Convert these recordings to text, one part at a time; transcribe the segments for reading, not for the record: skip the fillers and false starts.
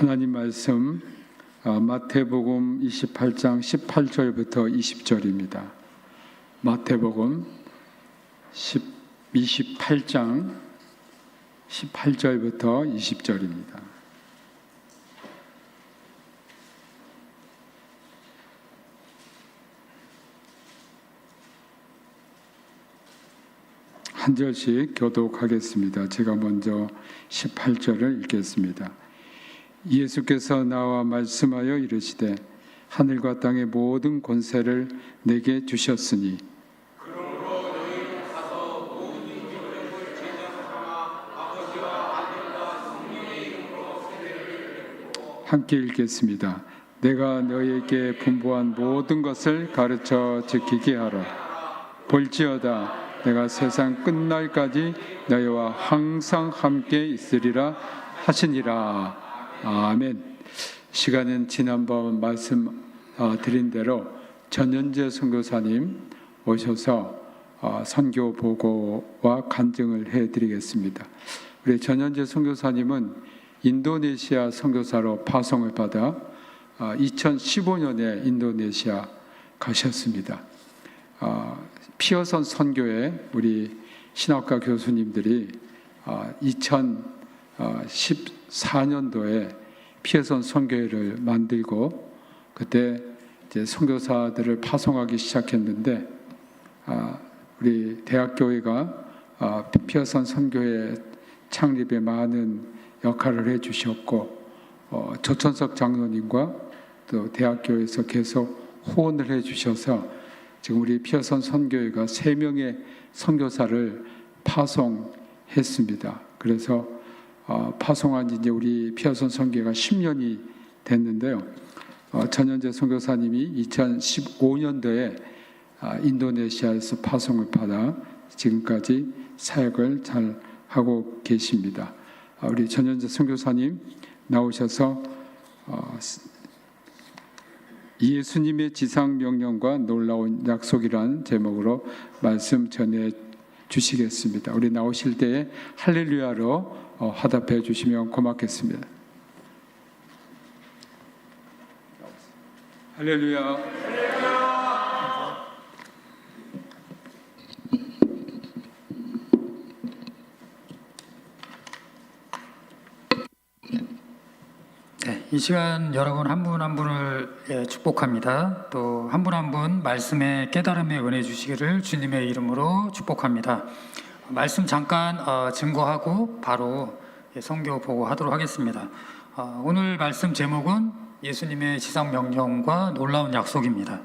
하나님 말씀 마태복음 28장 18절부터 20절입니다. 마태복음 28장 18절부터 20절입니다. 한 절씩 교독하겠습니다. 제가 먼저 18절을 읽겠습니다. 예수께서 나와 말씀하여 이르시되 하늘과 땅의 모든 권세를 내게 주셨으니 그러므로 너희는 가서 모든 민족을 제자 삼아 아버지와 아들과 성령의 이름으로 세례를 받고. 함께 읽겠습니다. 내가 너희에게 분부한 모든 것을 가르쳐 지키게 하라. 볼지어다 내가 세상 끝날까지 너희와 항상 함께 있으리라 하시니라. 아멘. 시간은 지난번 말씀 드린 대로 전현재 선교사님 오셔서 선교 보고와 간증을 해드리겠습니다. 우리 전현재 선교사님은 인도네시아 선교사로 파송을 받아 2015년에 인도네시아 가셨습니다. 피어선 선교회 우리 신학과 교수님들이 2014년도에 피어선 선교회를 만들고 그때 이제 선교사들을 파송하기 시작했는데 우리 대학교회가 피어선 선교회 창립에 많은 역할을 해주셨고 조천석 장로님과 또 대학교에서 계속 후원을 해주셔서 지금 우리 피어선 선교회가 3명의 선교사를 파송했습니다. 그래서 파송한 이제 우리 피어선 선교회가 10년이 됐는데요. 전현재 선교사님이 2015년도에 인도네시아에서 파송을 받아 지금까지 사역을 잘 하고 계십니다. 우리 전현재 선교사님 나오셔서 예수님의 지상 명령과 놀라운 약속이라는 제목으로 말씀 전해 주시겠습니다. 우리 나오실 때에 할렐루야로 화답해 주시면 고맙겠습니다. 할렐루야. 이 시간 여러분 한 분 한 분을 축복합니다. 또 한 분 한 분 말씀의 깨달음의 은혜 주시기를 주님의 이름으로 축복합니다. 말씀 잠깐 증거하고 바로 선교 보고하도록 하겠습니다. 오늘 말씀 제목은 예수님의 지상 명령과 놀라운 약속입니다.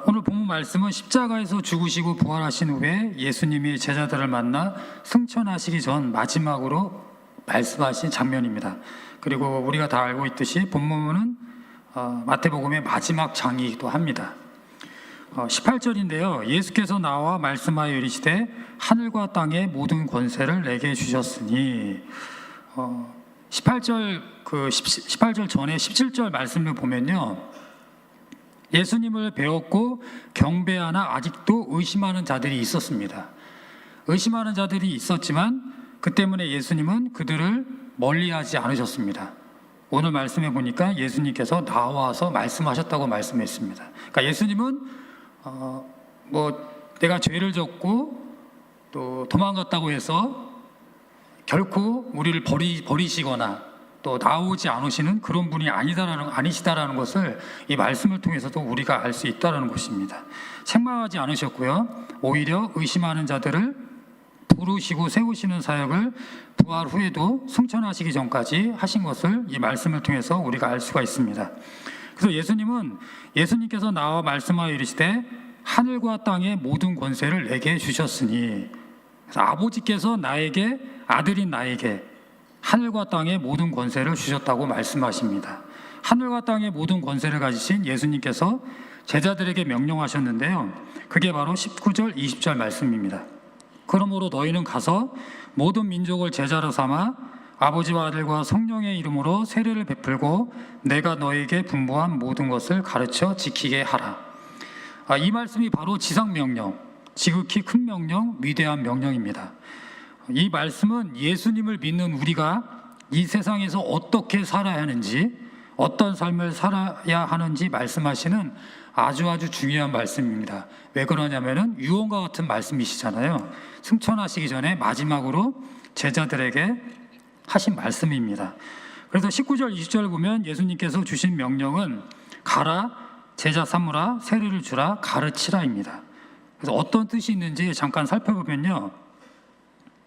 오늘 본문 말씀은 십자가에서 죽으시고 부활하신 후에 예수님이 제자들을 만나 승천하시기 전 마지막으로 말씀하신 장면입니다. 그리고 우리가 다 알고 있듯이 본문은 마태복음의 마지막 장이기도 합니다. 18절인데요. 예수께서 나와 말씀하여 이르시되 하늘과 땅의 모든 권세를 내게 주셨으니 18절 전에 17절 말씀을 보면요. 예수님을 배웠고 경배하나 아직도 의심하는 자들이 있었습니다. 의심하는 자들이 있었지만 그 때문에 예수님은 그들을 멀리하지 않으셨습니다. 오늘 말씀해 보니까 예수님께서 나와서 말씀하셨다고 말씀했습니다. 그러니까 예수님은 내가 죄를 졌고 또 도망갔다고 해서 결코 우리를 버리시거나 또 나오지 않으시는 그런 분이 아니시다라는 것을 이 말씀을 통해서도 우리가 알 수 있다는 것입니다. 책망하지 않으셨고요. 오히려 의심하는 자들을 부르시고 세우시는 사역을 부활 후에도 승천하시기 전까지 하신 것을 이 말씀을 통해서 우리가 알 수가 있습니다. 그래서 예수님께서 나와 말씀하여 이르시되 하늘과 땅의 모든 권세를 내게 주셨으니, 그래서 아버지께서 아들인 나에게 하늘과 땅의 모든 권세를 주셨다고 말씀하십니다. 하늘과 땅의 모든 권세를 가지신 예수님께서 제자들에게 명령하셨는데요. 그게 바로 19절, 20절 말씀입니다. 그러므로 너희는 가서 모든 민족을 제자로 삼아 아버지와 아들과 성령의 이름으로 세례를 베풀고 내가 너희에게 분부한 모든 것을 가르쳐 지키게 하라. 이 말씀이 바로 지상명령, 지극히 큰 명령, 위대한 명령입니다. 이 말씀은 예수님을 믿는 이 세상에서 어떻게 살아야 하는지, 어떤 삶을 살아야 하는지 말씀하시는 아주 중요한 말씀입니다. 왜 그러냐면은 유언과 같은 말씀이시잖아요. 승천하시기 전에 마지막으로 제자들에게 하신 말씀입니다. 그래서 19절, 20절 보면 예수님께서 주신 명령은 가라, 제자 삼으라, 세례를 주라, 가르치라입니다. 그래서 어떤 뜻이 있는지 잠깐 살펴보면요.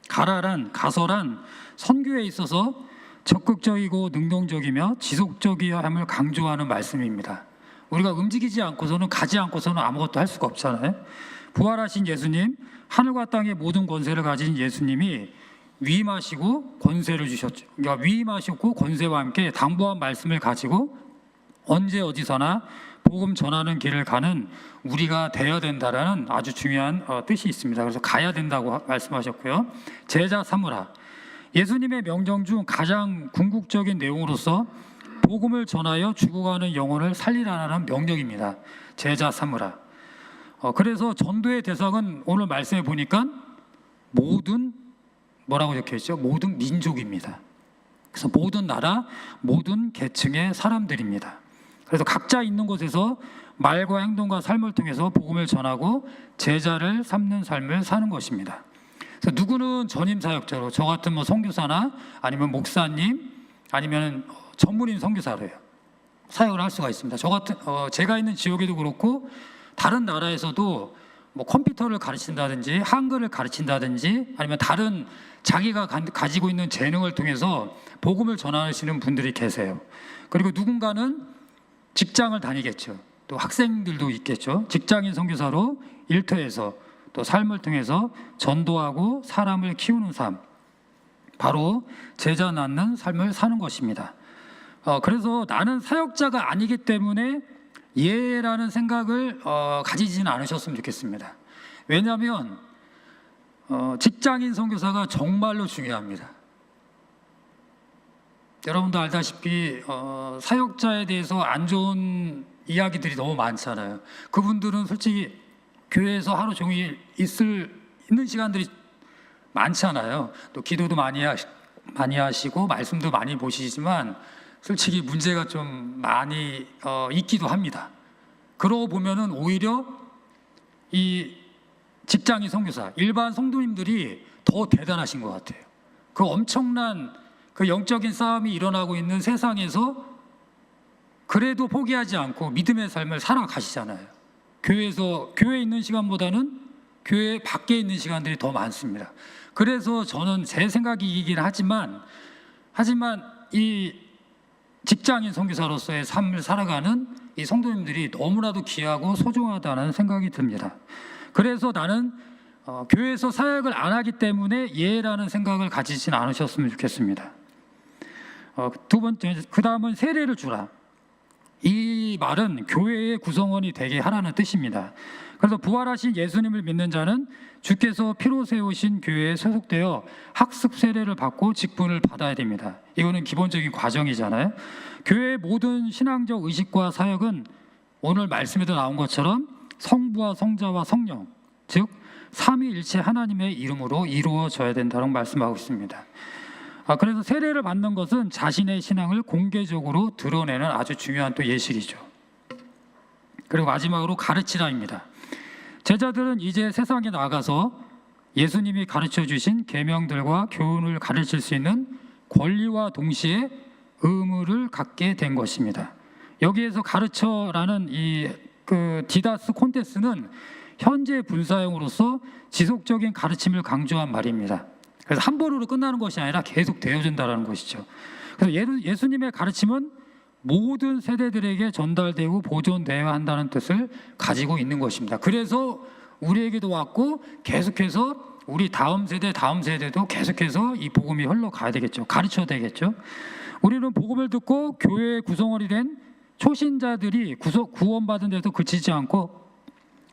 가서란 선교에 있어서 적극적이고 능동적이며 지속적이어야 함을 강조하는 말씀입니다. 우리가 움직이지 않고서는, 가지 않고서는 아무것도 할 수가 없잖아요. 부활하신 예수님, 하늘과 땅의 모든 권세를 가진 예수님이 위임하시고 권세를 주셨죠. 그러니까 위임하셨고 권세와 함께 당부한 말씀을 가지고 언제 어디서나 복음 전하는 길을 가는 우리가 되어야 된다라는 아주 중요한 뜻이 있습니다. 그래서 가야 된다고 말씀하셨고요. 제자 삼으라. 예수님의 명령 중 가장 궁극적인 내용으로서 복음을 전하여 죽어가는 영혼을 살리라는 명령입니다. 제자 삼으라. 그래서 전도의 대상은 오늘 말씀해 보니까 모든, 뭐라고 적혀있죠? 모든 민족입니다. 그래서 모든 나라, 모든 계층의 사람들입니다. 그래서 각자 있는 곳에서 말과 행동과 삶을 통해서 복음을 전하고 제자를 삼는 삶을 사는 것입니다. 그래서 누구는 전임 사역자로, 저 같은 뭐 선교사나 아니면 목사님 아니면 전문인 선교사로요, 사역을 할 수가 있습니다. 저 같은 제가 있는 지역에도 그렇고 다른 나라에서도 뭐 컴퓨터를 가르친다든지 한글을 가르친다든지 아니면 다른 자기가 가지고 있는 재능을 통해서 복음을 전하시는 분들이 계세요. 그리고 누군가는 직장을 다니겠죠. 또 학생들도 있겠죠. 직장인 선교사로 일터에서 또 삶을 통해서 전도하고 사람을 키우는 삶, 바로 제자 낳는 삶을 사는 것입니다. 그래서 나는 사역자가 아니기 때문에 예라는 생각을 가지지는 않으셨으면 좋겠습니다. 왜냐하면 직장인 선교사가 정말로 중요합니다. 여러분도 알다시피 사역자에 대해서 안 좋은 이야기들이 너무 많잖아요. 그분들은 솔직히 교회에서 하루 종일 있는 시간들이 많잖아요. 또 기도도 많이 하시고 말씀도 많이 보시지만 솔직히 문제가 좀 많이 있기도 합니다. 그러고 보면은 오히려 이 직장인 선교사, 일반 성도님들이 더 대단하신 것 같아요. 그 엄청난 그 영적인 싸움이 일어나고 있는 세상에서 그래도 포기하지 않고 믿음의 삶을 살아가시잖아요. 교회에 있는 시간보다는 교회 밖에 있는 시간들이 더 많습니다. 그래서 저는 제 생각이긴 하지만 이 직장인 선교사로서의 삶을 살아가는 이 성도님들이 너무나도 귀하고 소중하다는 생각이 듭니다. 그래서 나는 교회에서 사역을 안 하기 때문에 예라는 생각을 가지진 않으셨으면 좋겠습니다. 두 번째, 그 다음은 세례를 주라. 이 말은 교회의 구성원이 되게 하라는 뜻입니다. 그래서 부활하신 예수님을 믿는 자는 주께서 피로 세우신 교회에 소속되어 학습 세례를 받고 직분을 받아야 됩니다. 이거는 기본적인 과정이잖아요. 교회의 모든 신앙적 의식과 사역은 오늘 말씀에도 나온 것처럼 성부와 성자와 성령, 즉 삼위일체 하나님의 이름으로 이루어져야 된다고 말씀하고 있습니다. 그래서 세례를 받는 것은 자신의 신앙을 공개적으로 드러내는 아주 중요한 또 예식이죠. 그리고 마지막으로 가르치라입니다. 제자들은 이제 세상에 나가서 예수님이 가르쳐 주신 계명들과 교훈을 가르칠 수 있는 권리와 동시에 의무를 갖게 된 것입니다. 여기에서 가르쳐라는 그 디다스 콘테스는 현재 분사형으로서 지속적인 가르침을 강조한 말입니다. 그래서 한 번으로 끝나는 것이 아니라 계속 되어준다는 것이죠. 그래서 예수님의 가르침은 모든 세대들에게 전달되고 보존되어야 한다는 뜻을 가지고 있는 것입니다. 그래서 우리에게도 왔고 계속해서 우리 다음 세대도 계속해서 이 복음이 흘러가야 되겠죠. 가르쳐야 되겠죠. 우리는 복음을 듣고 교회의 구성원이 된 초신자들이 구원받은 데서 그치지 않고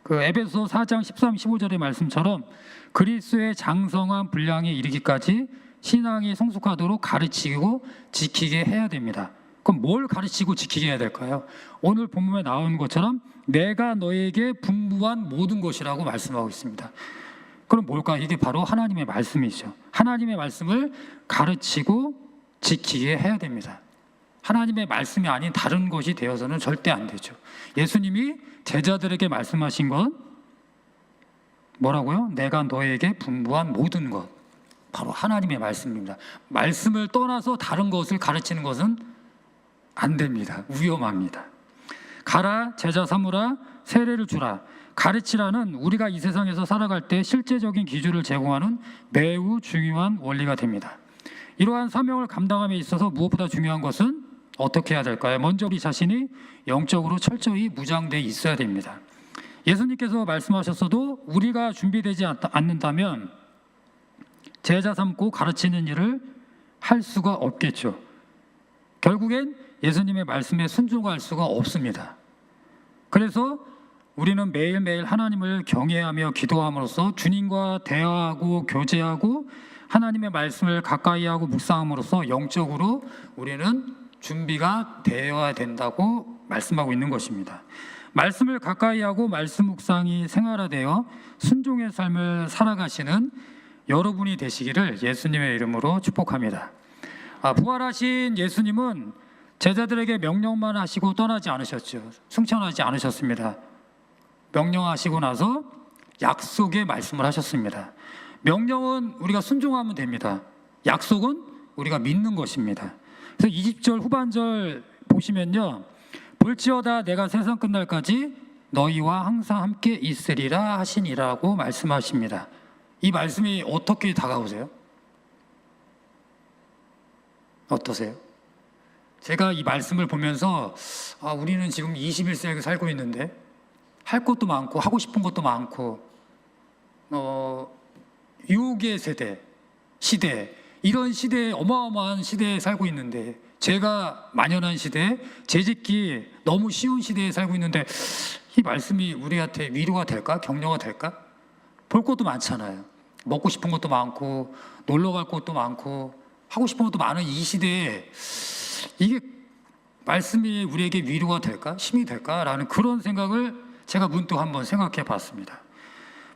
그 에베소 4장 13, 15절의 말씀처럼 그리스도의 장성한 분량에 이르기까지 신앙이 성숙하도록 가르치고 지키게 해야 됩니다. 그럼 뭘 가르치고 지키게 해야 될까요? 오늘 본문에 나오는 것처럼 내가 너에게 분부한 모든 것이라고 말씀하고 있습니다. 그럼 뭘까? 이게 바로 하나님의 말씀이죠. 하나님의 말씀을 가르치고 지키게 해야 됩니다. 하나님의 말씀이 아닌 다른 것이 되어서는 절대 안 되죠. 예수님이 제자들에게 말씀하신 건 뭐라고요? 내가 너에게 분부한 모든 것, 바로 하나님의 말씀입니다. 말씀을 떠나서 다른 것을 가르치는 것은 안 됩니다. 위험합니다. 가라, 제자 삼으라, 세례를 주라. 가르치라는 우리가 이 세상에서 살아갈 때 실제적인 기준을 제공하는 매우 중요한 원리가 됩니다. 이러한 사명을 감당함에 있어서 무엇보다 중요한 것은 어떻게 해야 될까요? 먼저 우리 자신이 영적으로 철저히 무장되어 있어야 됩니다. 예수님께서 말씀하셨어도 우리가 준비되지 않는다면 제자 삼고 가르치는 일을 할 수가 없겠죠. 결국엔 예수님의 말씀에 순종할 수가 없습니다. 그래서 우리는 매일매일 하나님을 경외하며 기도함으로써 주님과 대화하고 교제하고 하나님의 말씀을 가까이 하고 묵상함으로써 영적으로 우리는 준비가 되어야 된다고 말씀하고 있는 것입니다. 말씀을 가까이 하고 말씀 묵상이 생활화되어 순종의 삶을 살아가시는 여러분이 되시기를 예수님의 이름으로 축복합니다. 부활하신 예수님은 제자들에게 명령만 하시고 떠나지 않으셨죠. 승천하지 않으셨습니다. 명령하시고 나서 약속의 말씀을 하셨습니다. 명령은 우리가 순종하면 됩니다. 약속은 우리가 믿는 것입니다. 그래서 20절 후반절 보시면요, 볼지어다 내가 세상 끝날까지 너희와 항상 함께 있으리라 하시니라고 말씀하십니다. 이 말씀이 어떻게 다가오세요? 어떠세요? 제가 이 말씀을 보면서 우리는 지금 21세기에 살고 있는데 할 것도 많고 하고 싶은 것도 많고 유혹의 시대 이런 시대에 어마어마한 시대에 살고 있는데 제가 만연한 시대, 재짓기 너무 쉬운 시대에 살고 있는데 이 말씀이 우리한테 위로가 될까? 격려가 될까? 볼 것도 많잖아요. 먹고 싶은 것도 많고 놀러 갈 것도 많고 하고 싶은 것도 많은 이 시대에 이게 말씀이 우리에게 위로가 될까? 힘이 될까라는 그런 생각을 제가 문득 한번 생각해 봤습니다.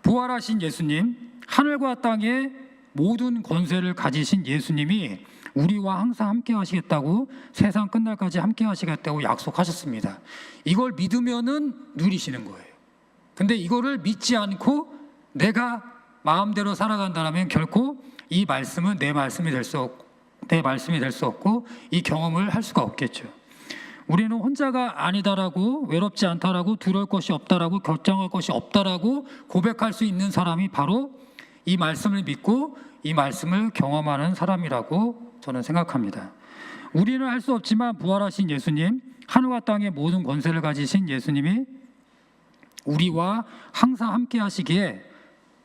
부활하신 예수님, 하늘과 땅의 모든 권세를 가지신 예수님이 우리와 항상 함께 하시겠다고, 세상 끝날까지 함께 하시겠다고 약속하셨습니다. 이걸 믿으면은 누리시는 거예요. 근데 이거를 믿지 않고 내가 마음대로 살아간다면 결코 이 말씀은 내 말씀이 될 수 없고 이 경험을 할 수가 없겠죠. 우리는 혼자가 아니다라고, 외롭지 않다라고, 두려울 것이 없다라고, 결정할 것이 없다라고 고백할 수 있는 사람이 바로 이 말씀을 믿고 이 말씀을 경험하는 사람이라고 저는 생각합니다. 우리는 할 수 없지만 부활하신 예수님, 하늘과 땅의 모든 권세를 가지신 예수님이 우리와 항상 함께 하시기에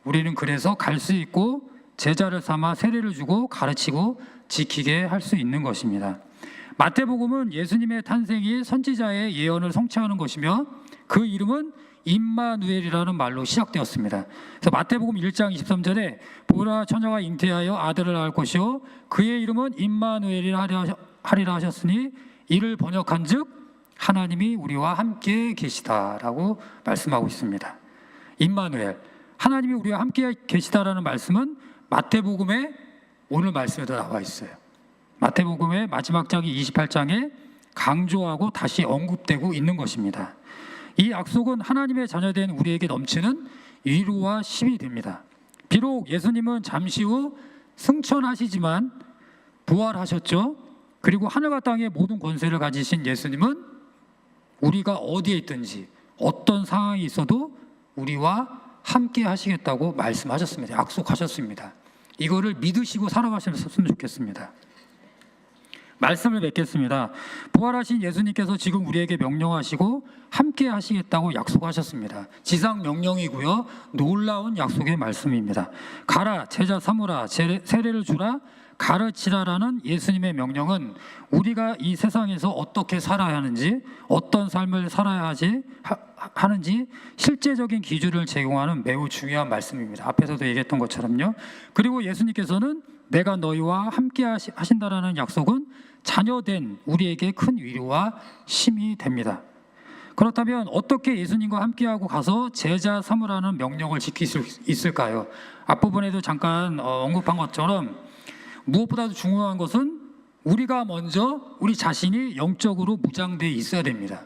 우리는 그래서 갈 수 있고 제자를 삼아 세례를 주고 가르치고 지키게 할 수 있는 것입니다. 마태복음은 예수님의 탄생이 선지자의 예언을 성취하는 것이며 그 이름은 임마누엘이라는 말로 시작되었습니다. 그래서 마태복음 1장 23절에 보라 처녀가 잉태하여 아들을 낳을 것이요 그의 이름은 임마누엘이라 하리라 하셨으니 이를 번역한즉 하나님이 우리와 함께 계시다라고 말씀하고 있습니다. 임마누엘, 하나님이 우리와 함께 계시다라는 말씀은 마태복음에 오늘 말씀에도 나와 있어요. 마태복음의 마지막 장이 28장에 강조하고 다시 언급되고 있는 것입니다. 이 약속은 하나님의 자녀된 우리에게 넘치는 위로와 힘이 됩니다. 비록 예수님은 잠시 후 승천하시지만 부활하셨죠. 그리고 하늘과 땅의 모든 권세를 가지신 예수님은 우리가 어디에 있든지 어떤 상황이 있어도 우리와 함께 하시겠다고 말씀하셨습니다. 약속하셨습니다. 이거를 믿으시고 살아가셨으면 좋겠습니다. 말씀을 맺겠습니다. 부활하신 예수님께서 지금 우리에게 명령하시고 함께 하시겠다고 약속하셨습니다. 지상 명령이고요, 놀라운 약속의 말씀입니다. 가라, 제자 삼으라, 세례를 주라, 가르치라라는 예수님의 명령은 우리가 이 세상에서 어떻게 살아야 하는지, 어떤 삶을 살아야 하는지 실제적인 기준을 제공하는 매우 중요한 말씀입니다. 앞에서도 얘기했던 것처럼요. 그리고 예수님께서는 내가 너희와 함께 하신다라는 약속은 자녀된 우리에게 큰 위로와 힘이 됩니다. 그렇다면 어떻게 예수님과 함께하고 가서 제자 삼으라는 명령을 지킬 수 있을까요? 앞부분에도 잠깐 언급한 것처럼 무엇보다도 중요한 것은 우리가 먼저 우리 자신이 영적으로 무장되어 있어야 됩니다.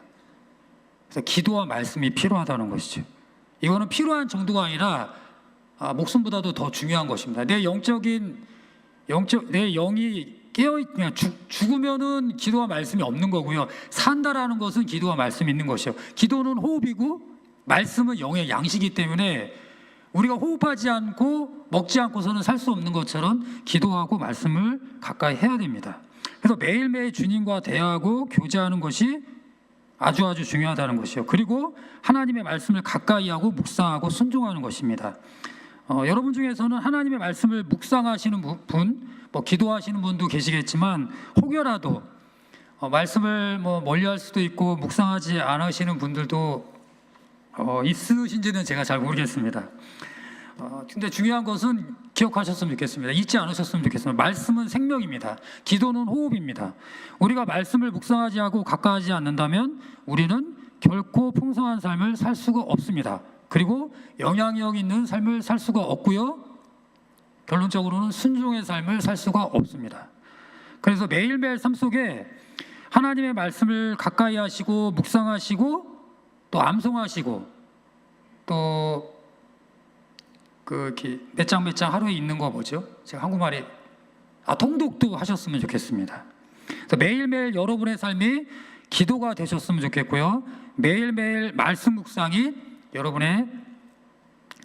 그래서 기도와 말씀이 필요하다는 것이죠. 이거는 필요한 정도가 아니라 목숨보다도 더 중요한 것입니다. 내 영이 그냥 죽으면은 기도와 말씀이 없는 거고요. 산다라는 것은 기도와 말씀이 있는 것이요. 기도는 호흡이고 말씀은 영의 양식이기 때문에 우리가 호흡하지 않고 먹지 않고서는 살 수 없는 것처럼 기도하고 말씀을 가까이 해야 됩니다. 그래서 매일매일 주님과 대화하고 교제하는 것이 아주 중요하다는 것이요. 그리고 하나님의 말씀을 가까이 하고 묵상하고 순종하는 것입니다. 여러분 중에서는 하나님의 말씀을 묵상하시는 분, 기도하시는 분도 계시겠지만 혹여라도 말씀을 멀리할 수도 있고 묵상하지 않으시는 분들도 있으신지는 제가 잘 모르겠습니다. 근데 중요한 것은 기억하셨으면 좋겠습니다. 잊지 않으셨으면 좋겠습니다. 말씀은 생명입니다. 기도는 호흡입니다. 우리가 말씀을 묵상하지 않고 가까이하지 않는다면 우리는 결코 풍성한 삶을 살 수가 없습니다. 그리고 영향력 있는 삶을 살 수가 없고요. 결론적으로는 순종의 삶을 살 수가 없습니다. 그래서 매일매일 삶 속에 하나님의 말씀을 가까이 하시고 묵상하시고 또 암송하시고 또 이렇게 몇 장 하루에 있는 거 뭐죠? 제가 한국말에 통독도 하셨으면 좋겠습니다. 그래서 매일매일 여러분의 삶이 기도가 되셨으면 좋겠고요. 매일매일 말씀 묵상이 여러분의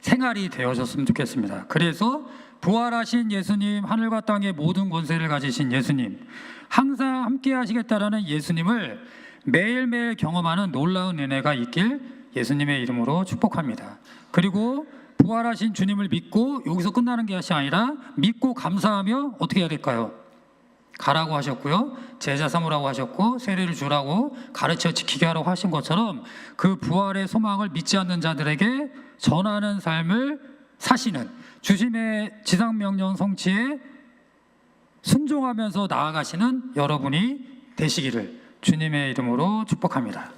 생활이 되어졌으면 좋겠습니다. 그래서 부활하신 예수님, 하늘과 땅의 모든 권세를 가지신 예수님, 항상 함께 하시겠다라는 예수님을 매일매일 경험하는 놀라운 은혜가 있길 예수님의 이름으로 축복합니다. 그리고 부활하신 주님을 믿고 여기서 끝나는 것이 아니라 믿고 감사하며 어떻게 해야 될까요? 가라고 하셨고요. 제자 삼으라고 하셨고 세례를 주라고 가르쳐 지키게 하라고 하신 것처럼 그 부활의 소망을 믿지 않는 자들에게 전하는 삶을 사시는 주님의 지상명령 성취에 순종하면서 나아가시는 여러분이 되시기를 주님의 이름으로 축복합니다.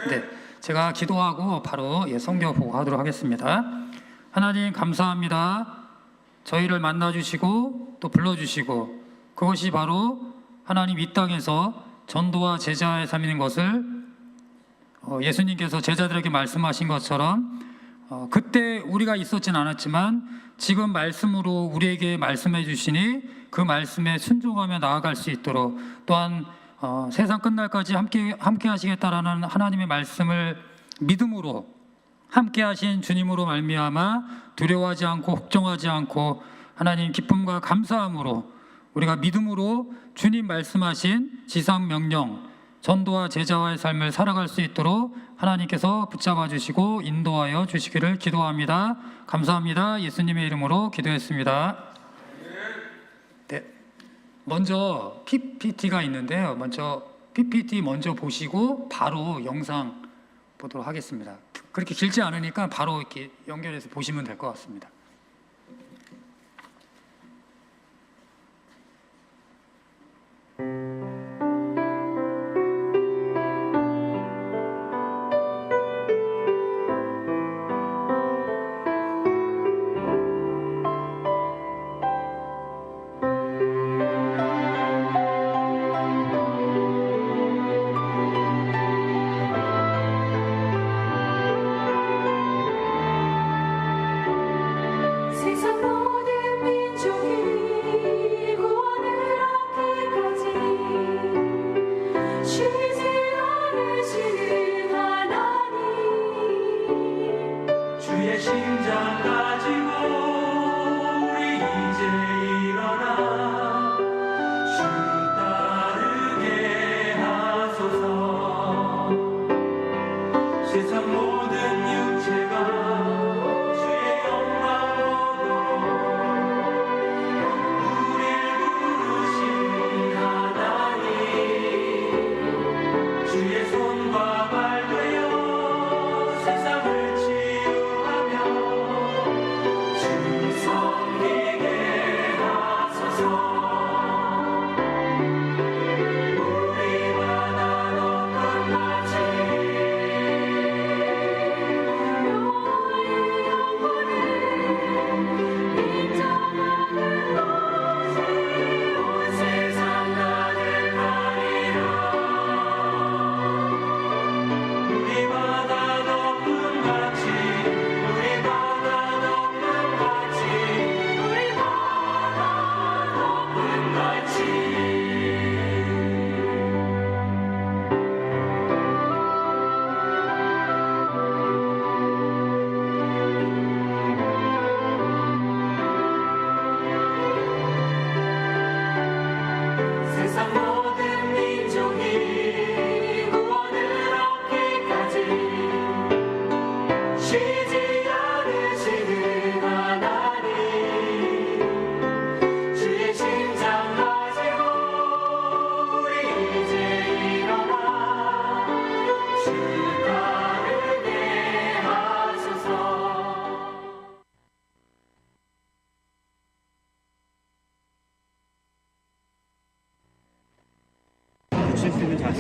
네, 제가 기도하고 바로 성경 보고하도록 하겠습니다. 하나님 감사합니다. 저희를 만나주시고 또 불러주시고 그것이 바로 하나님 이 땅에서 전도와 제자의 삶인 것을 예수님께서 제자들에게 말씀하신 것처럼 그때 우리가 있었진 않았지만 지금 말씀으로 우리에게 말씀해 주시니 그 말씀에 순종하며 나아갈 수 있도록 또한 세상 끝날까지 함께 하시겠다라는 하나님의 말씀을 믿음으로 함께 하신 주님으로 말미암아 두려워하지 않고 걱정하지 않고 하나님 기쁨과 감사함으로 우리가 믿음으로 주님 말씀하신 지상 명령 전도와 제자와의 삶을 살아갈 수 있도록 하나님께서 붙잡아 주시고 인도하여 주시기를 기도합니다. 감사합니다. 예수님의 이름으로 기도했습니다. 네, 먼저 PPT가 있는데요. 먼저 PPT 먼저 보시고 바로 영상 보도록 하겠습니다. 그렇게 길지 않으니까 바로 이렇게 연결해서 보시면 될 것 같습니다. 세상 모든 민족이 구원을 얻기까지 쉬지 않으시는 하나님 주의 심장 가지고 우리 이제 일어나 주 따르게 하소서. 세상 모든 육체가 주의 영광 보도록 우릴 부르신 하나님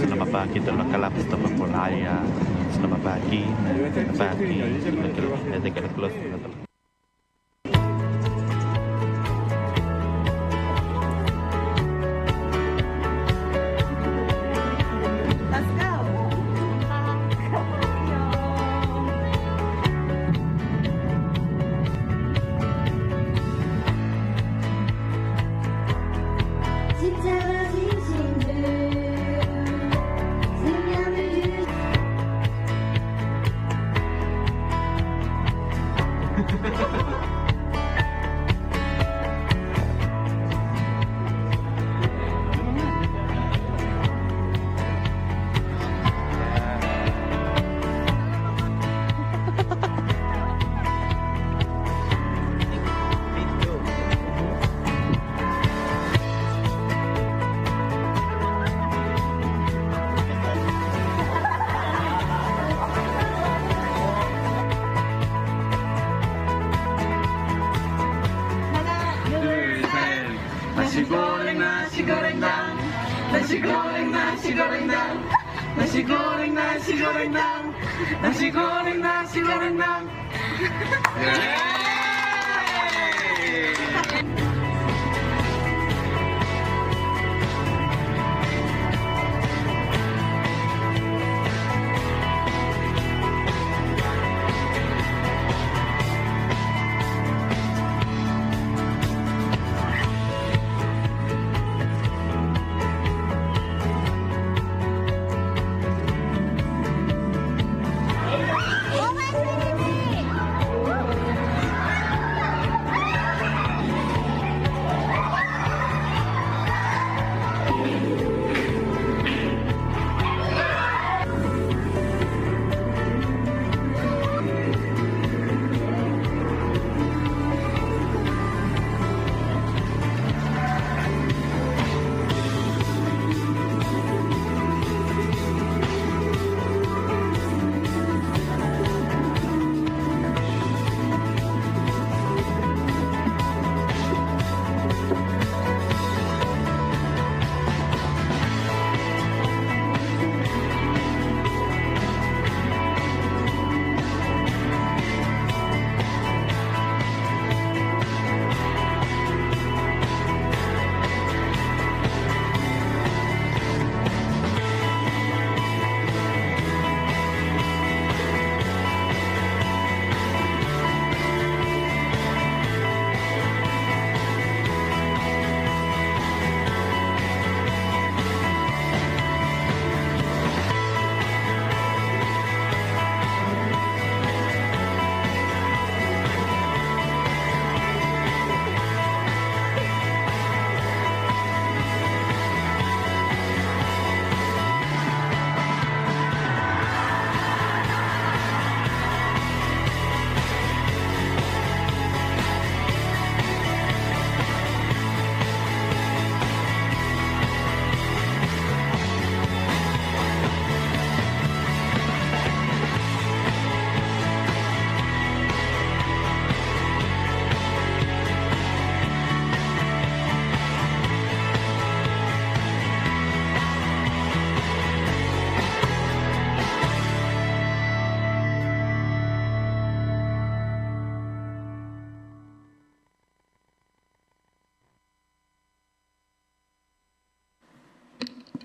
Selamat pagi dalam kalam Mustafa Puraya. Selamat pagi. Selamat pagi. Let's go. 십자가 진심들 생명을 주 Nasi goreng, nasi goreng dang. Nasi goreng, nasi goreng dang. Nasi goreng, nasi goreng dang. Nasi goreng, nasi goreng dang.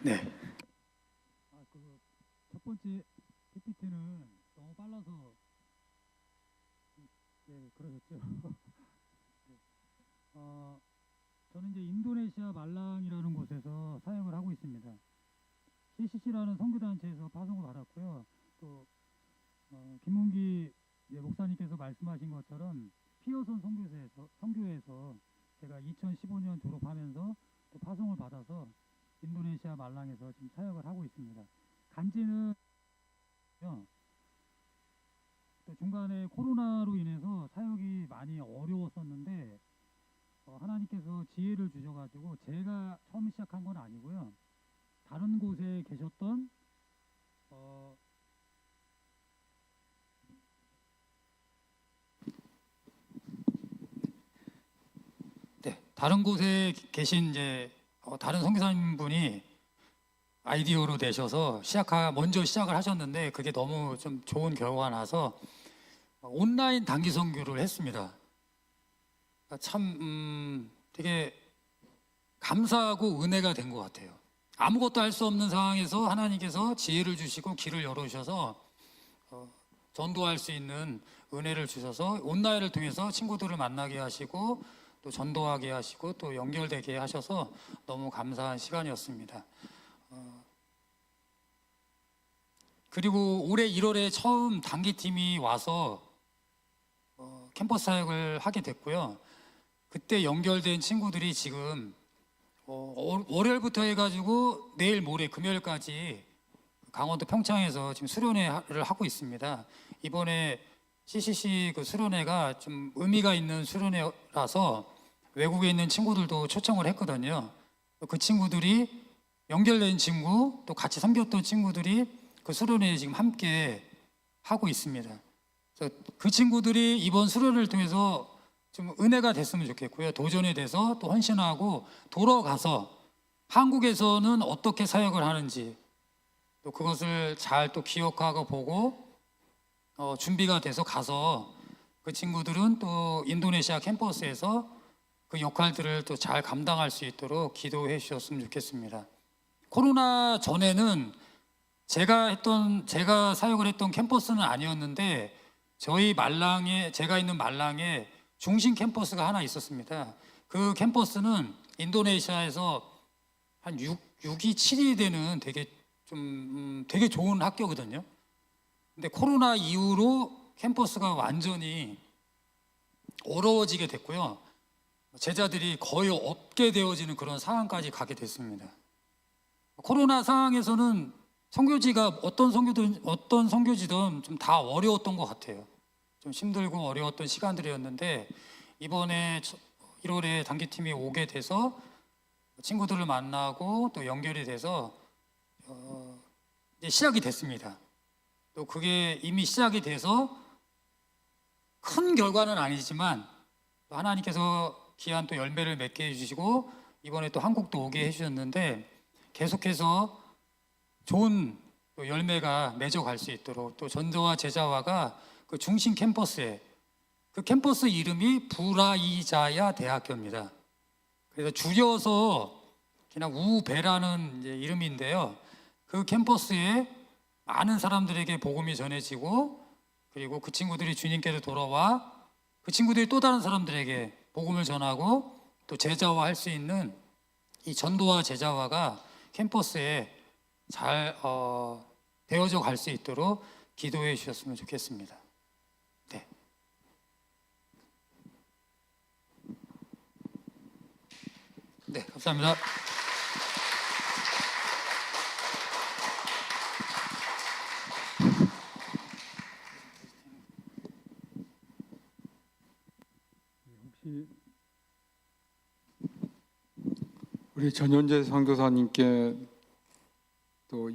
네. 첫 번째 PPT는 너무 빨라서 네, 그러셨죠. 네. 저는 이제 인도네시아 말랑이라는 곳에서 사역을 하고 있습니다. CCC라는 선교단체에서 파송을 받았고요. 또 김문기 목사님께서 말씀하신 것처럼 피어선 선교회에서 제가 2015년 졸업하면서 또 파송을 받아서 인도네시아 말랑에서 지금 사역을 하고 있습니다. 간지는 또 중간에 코로나로 인해서 사역이 많이 어려웠었는데 하나님께서 지혜를 주셔가지고 제가 처음 시작한 건 아니고요. 다른 곳에 계셨던 다른 곳에 계신 이제 다른 선교사님 분이 아이디어로 내셔서 먼저 시작을 하셨는데 그게 너무 좀 좋은 결과가 나서 온라인 단기 선교를 했습니다. 참 되게 감사하고 은혜가 된 것 같아요. 아무것도 할 수 없는 상황에서 하나님께서 지혜를 주시고 길을 열어주셔서 전도할 수 있는 은혜를 주셔서 온라인을 통해서 친구들을 만나게 하시고 또 전도하게 하시고 또 연결되게 하셔서 너무 감사한 시간이었습니다. 그리고 올해 1월에 처음 단기팀이 와서 캠퍼스 사역을 하게 됐고요. 그때 연결된 친구들이 지금 월요일부터 해가지고 내일 모레 금요일까지 강원도 평창에서 지금 수련회를 하고 있습니다. 이번에 CCC 그 수련회가 좀 의미가 있는 수련회라서 외국에 있는 친구들도 초청을 했거든요. 그 친구들이 연결된 친구 또 같이 섬겼던 친구들이 그 수련회에 지금 함께 하고 있습니다. 그래서 그 친구들이 이번 수련회를 통해서 좀 은혜가 됐으면 좋겠고요. 도전이 돼서 또 헌신하고 돌아가서 한국에서는 어떻게 사역을 하는지 또 그것을 잘 또 기억하고 보고 준비가 돼서 가서 그 친구들은 또 인도네시아 캠퍼스에서 그 역할들을 또 잘 감당할 수 있도록 기도해 주셨으면 좋겠습니다. 코로나 전에는 제가 사역을 했던 캠퍼스는 아니었는데 제가 있는 말랑에 중심 캠퍼스가 하나 있었습니다. 그 캠퍼스는 인도네시아에서 한 6위, 7위 되는 되게 좋은 학교거든요. 근데 코로나 이후로 캠퍼스가 완전히 어려워지게 됐고요. 제자들이 거의 없게 되어지는 그런 상황까지 가게 됐습니다. 코로나 상황에서는 선교지가 어떤 선교지든 좀 다 어려웠던 것 같아요. 좀 힘들고 어려웠던 시간들이었는데 이번에 1월에 단기팀이 오게 돼서 친구들을 만나고 또 연결이 돼서 이제 시작이 됐습니다. 또 그게 이미 시작이 돼서 큰 결과는 아니지만 또 하나님께서 귀한 또 열매를 맺게 해주시고 이번에 또 한국도 오게 해주셨는데 계속해서 좋은 또 열매가 맺어갈 수 있도록 또 전도와 제자화가 그 중심 캠퍼스에 그 캠퍼스 이름이 브라이자야 대학교입니다. 그래서 줄여서 그냥 우배라는 이제 이름인데요. 그 캠퍼스에 많은 사람들에게 복음이 전해지고 그리고 그 친구들이 주님께로 돌아와 그 친구들이 또 다른 사람들에게 복음을 전하고 또 제자화할 수 있는 이 전도와 제자화가 캠퍼스에 잘 되어져 갈 수 있도록 기도해 주셨으면 좋겠습니다. 네. 네, 감사합니다. 우리 전현재 선교사님께 또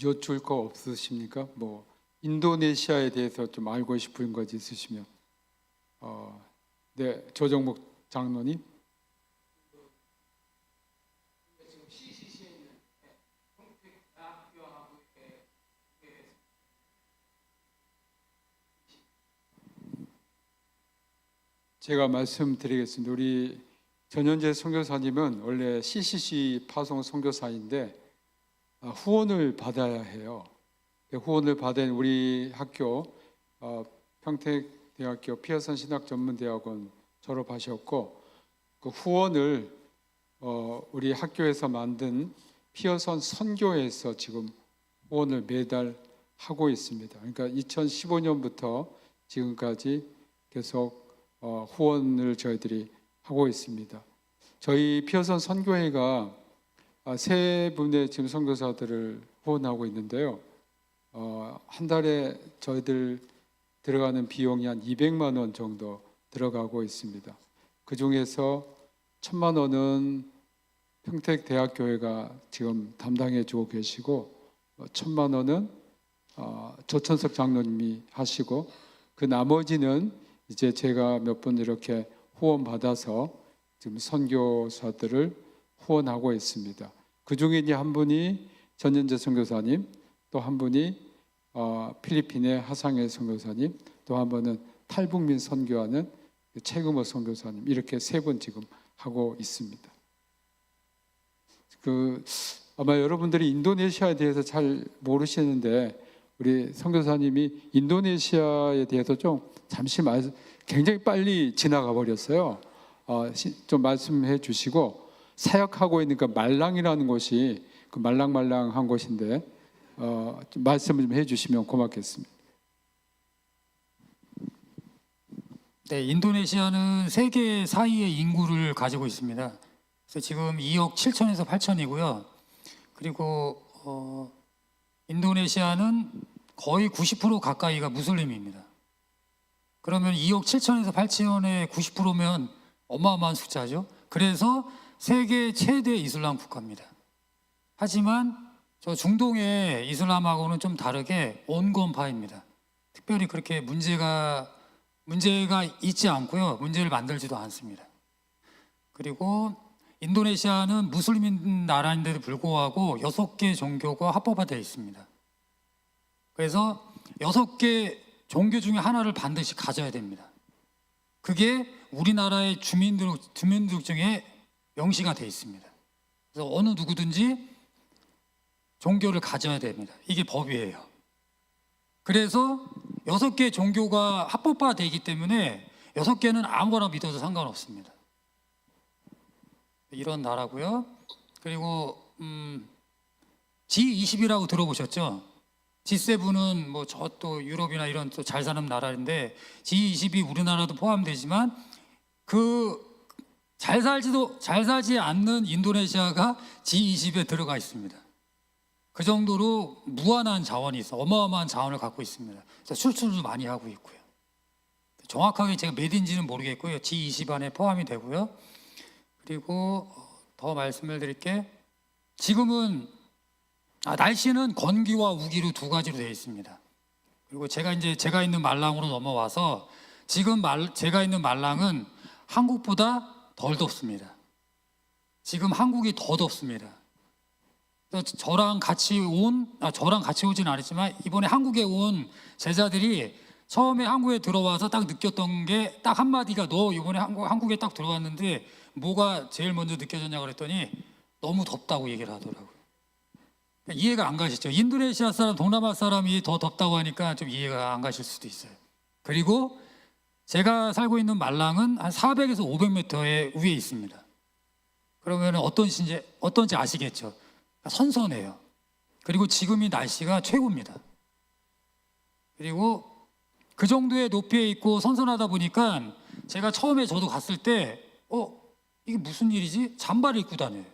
여쭐 거 없으십니까? 뭐 인도네시아에 대해서 좀 알고 싶은 것 있으시면 네, 조정목 장로님. 제가 말씀드리겠습니다. 우리 전현재 선교사님은 원래 CCC 파송 선교사인데 후원을 받아야 해요. 후원을 받은 우리 학교 평택대학교 피어선 신학전문대학원 졸업하셨고 그 후원을 우리 학교에서 만든 피어선 선교에서 지금 후원을 매달 하고 있습니다. 그러니까 2015년부터 지금까지 계속 후원을 저희들이 하고 있습니다. 저희 피어선 선교회가 세 분의 지금 선교사들을 후원하고 있는데요. 한 달에 저희들 들어가는 비용이 한 200만 원 정도 들어가고 있습니다. 그 중에서 1,000만 원은 평택대학교회가 지금 담당해 주고 계시고 1,000만 원은 조천석 장로님이 하시고 그 나머지는 이제 제가 몇 분 이렇게 후원 받아서 지금 선교사들을 후원하고 있습니다. 그 중에 이제 한 분이 전현재 선교사님, 또 한 분이 필리핀의 하상일 선교사님, 또 한 분은 탈북민 선교하는 최금호 선교사님, 이렇게 세 분 지금 하고 있습니다. 아마 여러분들이 인도네시아에 대해서 잘 모르시는데 우리 선교사님이 인도네시아에 대해서 좀 잠시 굉장히 빨리 지나가 버렸어요. 좀 말씀해 주시고, 사역하고 있는 그 말랑이라는 곳이 그 말랑말랑한 곳인데 좀 말씀을 좀 해주시면 고맙겠습니다. 네, 인도네시아는 세계 4위의 인구를 가지고 있습니다. 그래서 지금 2억 7천에서 8천이고요. 그리고 인도네시아는 거의 90% 가까이가 무슬림입니다. 그러면 2억 7천에서 8천의 90%면 어마어마한 숫자죠. 그래서 세계 최대 이슬람 국가입니다. 하지만 저 중동의 이슬람하고는 좀 다르게 온건파입니다. 특별히 그렇게 문제가 있지 않고요. 문제를 만들지도 않습니다. 그리고 인도네시아는 무슬림 나라인데도 불구하고 6개 종교가 합법화되어 있습니다. 그래서 6개 종교 중에 하나를 반드시 가져야 됩니다. 그게 우리나라의 주민들 중에 명시가 되어 있습니다. 그래서 어느 누구든지 종교를 가져야 됩니다. 이게 법이에요. 그래서 6개 종교가 합법화되기 때문에 6개는 아무거나 믿어도 상관없습니다. 이런 나라고요. 그리고 G20이라고 들어보셨죠? G7은 뭐 저 또 유럽이나 이런 또 잘 사는 나라인데 G20이 우리나라도 포함되지만 그 잘 살지 않는 인도네시아가 G20에 들어가 있습니다. 그 정도로 무한한 자원이 있어, 어마어마한 자원을 갖고 있습니다. 그래서 출출도 많이 하고 있고요. 정확하게 제가 몇 인지는 모르겠고요. G20 안에 포함이 되고요. 그리고 더 말씀을 드릴게, 지금은 날씨는 건기와 우기로 두 가지로 되어 있습니다. 그리고 제가 있는 말랑으로 넘어와서 지금 제가 있는 말랑은 한국보다 덜 덥습니다. 지금 한국이 더 덥습니다. 저랑 같이 오진 않았지만 이번에 한국에 온 제자들이 처음에 한국에 들어와서 딱 느꼈던 게 딱 한마디가, 너 이번에 한국에 딱 들어왔는데 뭐가 제일 먼저 느껴졌냐고 그랬더니 너무 덥다고 얘기를 하더라고요. 이해가 안 가시죠? 인도네시아 사람, 동남아 사람이 더 덥다고 하니까 좀 이해가 안 가실 수도 있어요. 그리고 제가 살고 있는 말랑은 한 400에서 500m의 위에 있습니다. 그러면 어떤지 아시겠죠? 선선해요. 그리고 지금 이 날씨가 최고입니다. 그리고 그 정도의 높이에 있고 선선하다 보니까 제가 처음에 저도 갔을 때 이게 무슨 일이지? 잠바를 입고 다녀요.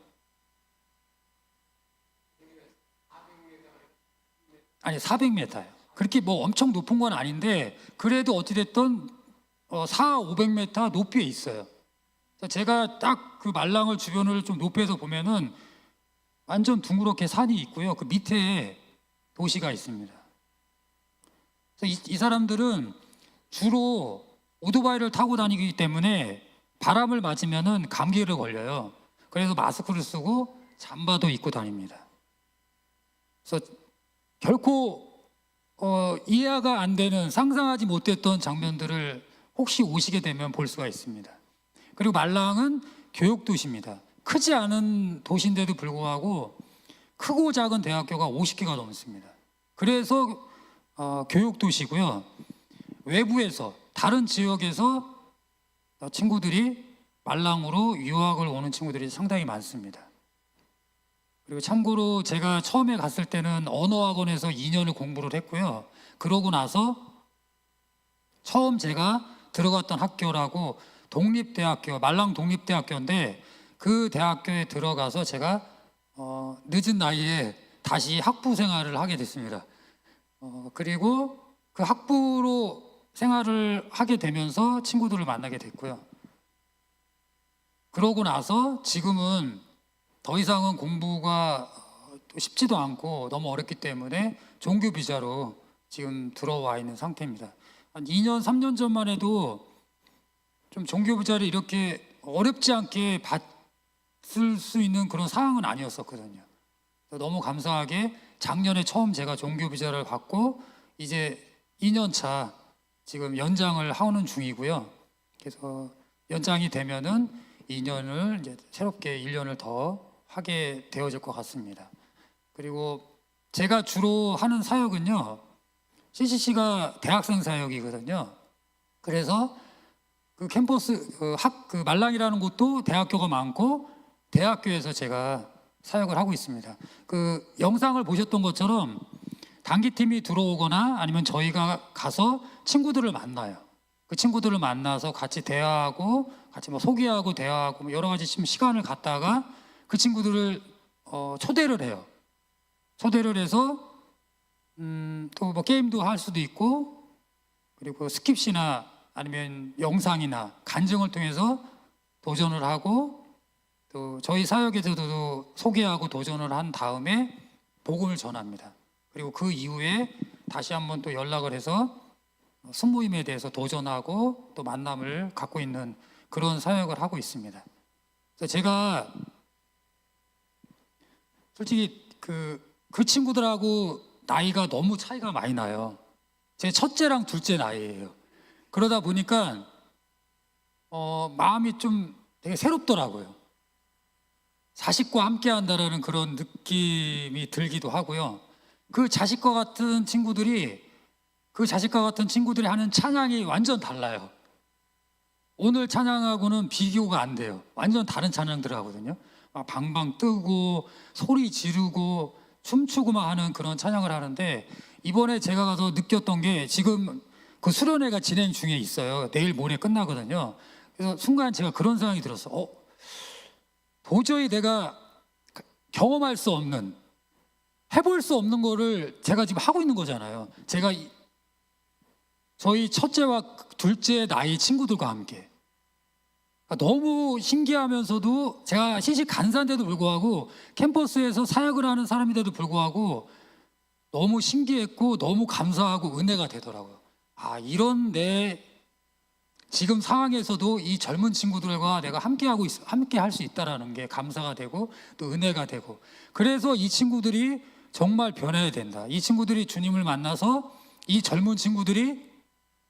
아니 400m예요. 그렇게 뭐 엄청 높은 건 아닌데 그래도 어찌됐든 400-500m 높이에 있어요. 제가 딱 그 말랑을 주변을 좀 높이에서 보면은 완전 둥그렇게 산이 있고요. 그 밑에 도시가 있습니다. 그래서 이 사람들은 주로 오토바이를 타고 다니기 때문에 바람을 맞으면은 감기를 걸려요. 그래서 마스크를 쓰고 잠바도 입고 다닙니다. 그래서 결코 이해가 안 되는, 상상하지 못했던 장면들을 혹시 오시게 되면 볼 수가 있습니다. 그리고 말랑은 교육도시입니다. 크지 않은 도시인데도 불구하고 크고 작은 대학교가 50개가 넘습니다. 그래서 교육도시고요. 외부에서, 다른 지역에서 친구들이 말랑으로 유학을 오는 친구들이 상당히 많습니다. 그리고 참고로 제가 처음에 갔을 때는 언어학원에서 2년을 공부를 했고요. 그러고 나서 처음 제가 들어갔던 학교라고 독립대학교, 말랑 독립대학교인데 그 대학교에 들어가서 제가 늦은 나이에 다시 학부 생활을 하게 됐습니다. 그리고 그 학부로 생활을 하게 되면서 친구들을 만나게 됐고요. 그러고 나서 지금은 더 이상은 공부가 쉽지도 않고 너무 어렵기 때문에 종교 비자로 지금 들어와 있는 상태입니다. 한 2년, 3년 전만 해도 좀 종교 비자를 이렇게 어렵지 않게 받을 수 있는 그런 상황은 아니었었거든요. 너무 감사하게 작년에 처음 제가 종교 비자를 받고 이제 2년 차 지금 연장을 하는 중이고요. 그래서 연장이 되면은 2년을 이제 새롭게 1년을 더 하게 되어질 것 같습니다. 그리고 제가 주로 하는 사역은요, CCC가 대학생 사역이거든요. 그래서 그 캠퍼스 그 말랑이라는 곳도 대학교가 많고 대학교에서 제가 사역을 하고 있습니다. 그 영상을 보셨던 것처럼 단기팀이 들어오거나 아니면 저희가 가서 친구들을 만나요. 그 친구들을 만나서 같이 대화하고 같이 뭐 소개하고 대화하고 뭐 여러 가지 시간을 갖다가 그 친구들을 초대를 해요. 초대를 해서 또 뭐 게임도 할 수도 있고 그리고 스킵시나 아니면 영상이나 간증을 통해서 도전을 하고 또 저희 사역에서도 소개하고 도전을 한 다음에 복음을 전합니다. 그리고 그 이후에 다시 한번 또 연락을 해서 순모임에 대해서 도전하고 또 만남을 갖고 있는 그런 사역을 하고 있습니다. 그래서 제가 솔직히 그 친구들하고 나이가 너무 차이가 많이 나요. 제 첫째랑 둘째 나이예요. 그러다 보니까 마음이 좀 되게 새롭더라고요. 자식과 함께 한다라는 그런 느낌이 들기도 하고요. 그 자식과 같은 친구들이 하는 찬양이 완전 달라요. 오늘 찬양하고는 비교가 안 돼요. 완전 다른 찬양들을 하거든요. 막 방방 뜨고 소리 지르고 춤추고 막 하는 그런 찬양을 하는데 이번에 제가 가서 느꼈던 게 지금 그 수련회가 진행 중에 있어요. 내일 모레 끝나거든요. 그래서 순간 제가 그런 생각이 들었어. 도저히 내가 경험할 수 없는, 해볼 수 없는 거를 제가 지금 하고 있는 거잖아요. 제가 저희 첫째와 둘째 나이 친구들과 함께 너무 신기하면서도 제가 시식 간사인데도 불구하고 캠퍼스에서 사역을 하는 사람인데도 불구하고 너무 신기했고 너무 감사하고 은혜가 되더라고요. 이런 내 지금 상황에서도 이 젊은 친구들과 내가 함께 할 수 있다라는 게 감사가 되고 또 은혜가 되고 그래서 이 친구들이 정말 변해야 된다. 이 친구들이 주님을 만나서 이 젊은 친구들이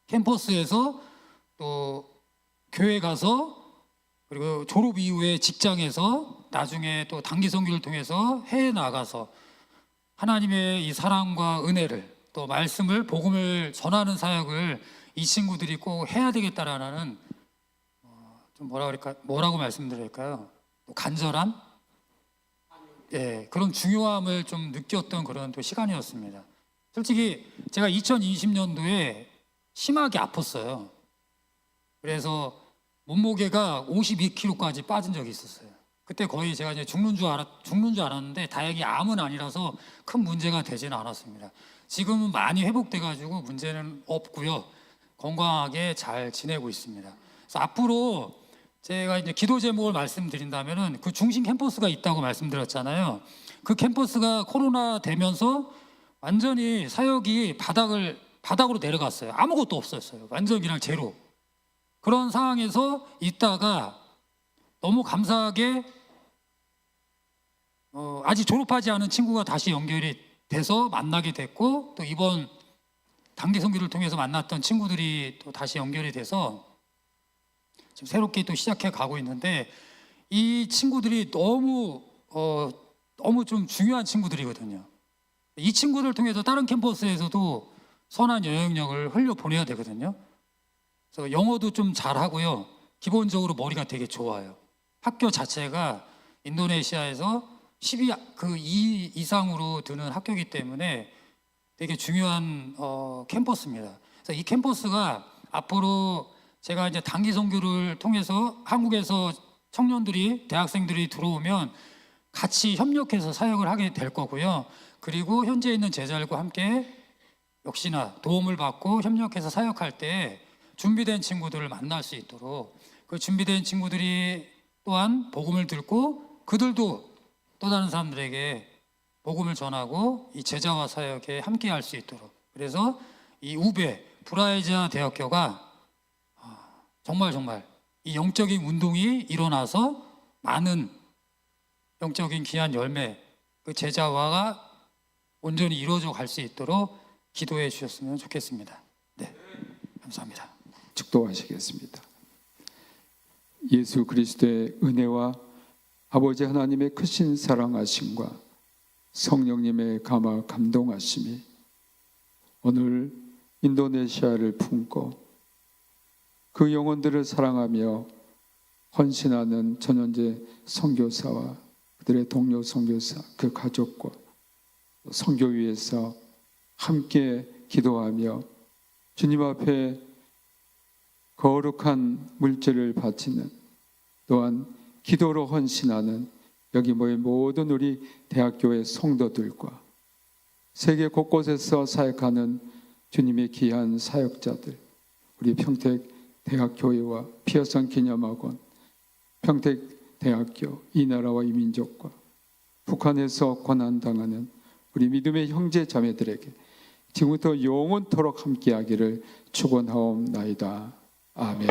캠퍼스에서 또 교회 가서 그리고 졸업 이후에 직장에서 나중에 또 단기 선교를 통해서 해외 나가서 하나님의 이 사랑과 은혜를 또 말씀을 복음을 전하는 사역을 이 친구들이 꼭 해야 되겠다라는 좀 뭐라고 말씀드릴까요? 간절함, 그런 중요함을 좀 느꼈던 그런 또 시간이었습니다. 솔직히 제가 2020년도에 심하게 아팠어요. 그래서 몸무게가 52kg까지 빠진 적이 있었어요. 그때 거의 제가 이제 죽는 줄 알았는데 다행히 암은 아니라서 큰 문제가 되지는 않았습니다. 지금은 많이 회복돼가지고 문제는 없고요. 건강하게 잘 지내고 있습니다. 그래서 앞으로 제가 이제 기도 제목을 말씀드린다면은 그 중심 캠퍼스가 있다고 말씀드렸잖아요. 그 캠퍼스가 코로나 되면서 완전히 사역이 바닥으로 내려갔어요. 아무것도 없었어요. 완전 그냥 제로. 그런 상황에서 있다가 너무 감사하게 아직 졸업하지 않은 친구가 다시 연결이 돼서 만나게 됐고 또 이번 단기 선교를 통해서 만났던 친구들이 또 다시 연결이 돼서 지금 새롭게 또 시작해 가고 있는데 이 친구들이 너무 좀 중요한 친구들이거든요. 이 친구들 통해서 다른 캠퍼스에서도 선한 영향력을 흘려보내야 되거든요. 그래서 영어도 좀 잘하고요. 기본적으로 머리가 되게 좋아요. 학교 자체가 인도네시아에서 12 이상으로 드는 학교이기 때문에 되게 중요한 캠퍼스입니다. 그래서 이 캠퍼스가 앞으로 제가 이제 단기 선교를 통해서 한국에서 청년들이 대학생들이 들어오면 같이 협력해서 사역을 하게 될 거고요. 그리고 현재 있는 제자들과 함께 역시나 도움을 받고 협력해서 사역할 때 준비된 친구들을 만날 수 있도록 그 준비된 친구들이 또한 복음을 듣고 그들도 또 다른 사람들에게 복음을 전하고 이 제자와 사역에 함께 할 수 있도록 그래서 이 우베 브라이자 대학교가 정말 이 영적인 운동이 일어나서 많은 영적인 귀한 열매 그 제자화가 온전히 이루어져 갈 수 있도록 기도해 주셨으면 좋겠습니다. 네, 감사합니다. 축도하시겠습니다. 예수 그리스도의 은혜와 아버지 하나님의 크신 사랑하심과 성령님의 감화 감동하심이 오늘 인도네시아를 품고 그 영혼들을 사랑하며 헌신하는 전현재 선교사와 그들의 동료 선교사, 그 가족과 선교위에서 함께 기도하며 주님 앞에 거룩한 물질을 바치는, 또한 기도로 헌신하는 여기 모인 모든 우리 대학교의 성도들과 세계 곳곳에서 사역하는 주님의 귀한 사역자들, 우리 평택대학교회와 피어선 기념학원, 평택대학교, 이 나라와 이 민족과 북한에서 고난당하는 우리 믿음의 형제 자매들에게 지금부터 영원토록 함께하기를 축원하옵나이다. 아멘.